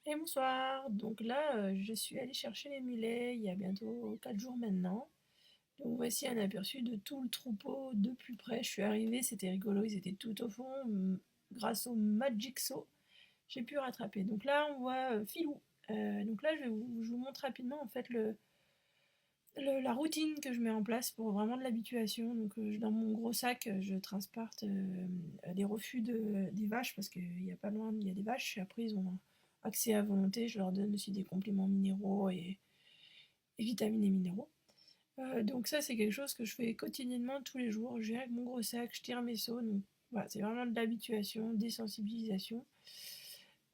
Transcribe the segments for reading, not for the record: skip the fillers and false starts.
Et bonsoir, donc là je suis allée chercher les mulets il y a bientôt 4 jours maintenant. Donc voici un aperçu de tout le troupeau de plus près. Je suis arrivée, c'était rigolo, ils étaient tout au fond. Grâce au Magic Saw, j'ai pu rattraper. Donc là on voit Filou. Donc là je vous montre rapidement en fait la routine que je mets en place pour vraiment de l'habituation. Donc dans mon gros sac je transporte des refus des vaches parce qu'il n'y a pas loin, il y a des vaches. Après ils ont accès à volonté, je leur donne aussi des compléments minéraux et vitamines et minéraux. Donc ça c'est quelque chose que je fais quotidiennement tous les jours. Je viens avec mon gros sac, je tire mes seaux. Donc voilà, c'est vraiment de l'habituation, des sensibilisations.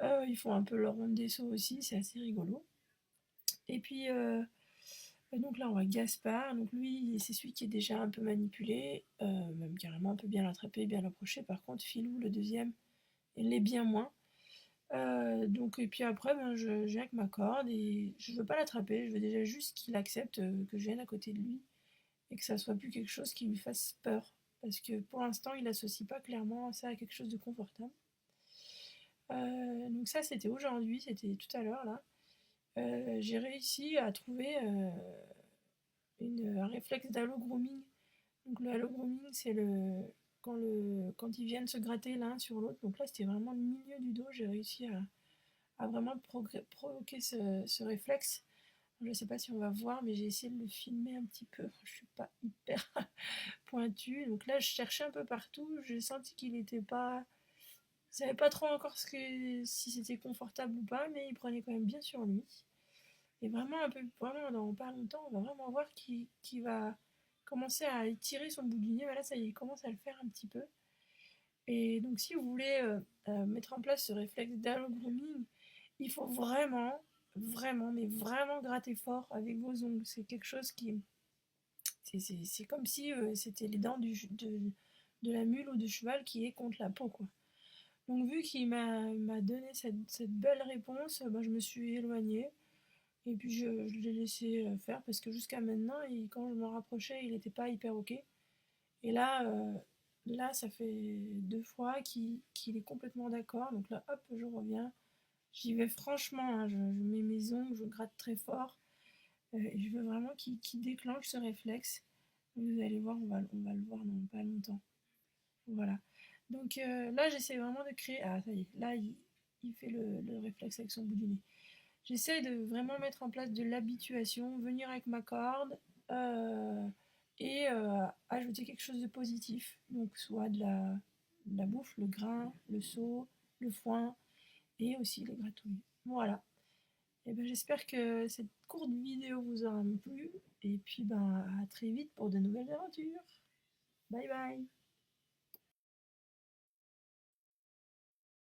Ils font un peu leur ronde des seaux aussi, c'est assez rigolo. Et puis donc là, on voit Gaspard. Donc lui, c'est celui qui est déjà un peu manipulé, même carrément on peut bien l'attraper, bien l'approcher. Par contre, Filou, le deuxième, il l'est bien moins. Donc et puis après, ben, je viens avec ma corde et je veux pas l'attraper. Je veux déjà juste qu'il accepte que je vienne à côté de lui et que ça soit plus quelque chose qui lui fasse peur. Parce que pour l'instant, il associe pas clairement ça à quelque chose de confortable. Donc ça, c'était aujourd'hui, c'était tout à l'heure là. J'ai réussi à trouver un réflexe d'halo grooming. Donc le halo grooming, c'est quand ils viennent se gratter l'un sur l'autre. Donc là, c'était vraiment le milieu du dos. J'ai réussi à vraiment provoquer ce réflexe. Je ne sais pas si on va voir, mais j'ai essayé de le filmer un petit peu. Je suis pas hyper pointue. Donc là, je cherchais un peu partout. J'ai senti qu'il n'était pas. Je savais pas trop encore si c'était confortable ou pas, mais il prenait quand même bien sur lui. Et vraiment, un peu, vraiment, dans pas longtemps, on va vraiment voir qu'il va commencer à étirer son bout du nez. Voilà, ça y est, il commence à le faire un petit peu. Et donc, si vous voulez mettre en place ce réflexe d'halo grooming, il faut vraiment, vraiment, mais vraiment gratter fort avec vos ongles. C'est quelque chose qui. C'est comme si c'était les dents de la mule ou du cheval qui est contre la peau, quoi. Donc, vu qu'il m'a donné cette belle réponse, bah, je me suis éloignée. Et puis je l'ai laissé faire parce que jusqu'à maintenant, quand je me rapprochais, il n'était pas hyper ok. Et là, ça fait 2 fois qu'il est complètement d'accord. Donc là, hop, je reviens. J'y vais franchement, hein, je mets mes ongles, je gratte très fort. Et je veux vraiment qu'il déclenche ce réflexe. Vous allez voir, on va le voir dans pas longtemps. Voilà. Donc là, j'essaie vraiment de créer. Ah, ça y est, là, il fait le réflexe avec son bout du nez. J'essaie de vraiment mettre en place de l'habituation, venir avec ma corde euh, et ajouter quelque chose de positif. Donc soit de la bouffe, le grain, le seau, le foin et aussi les gratouilles. Voilà. Et ben, j'espère que cette courte vidéo vous aura plu. Et puis ben, à très vite pour de nouvelles aventures. Bye bye.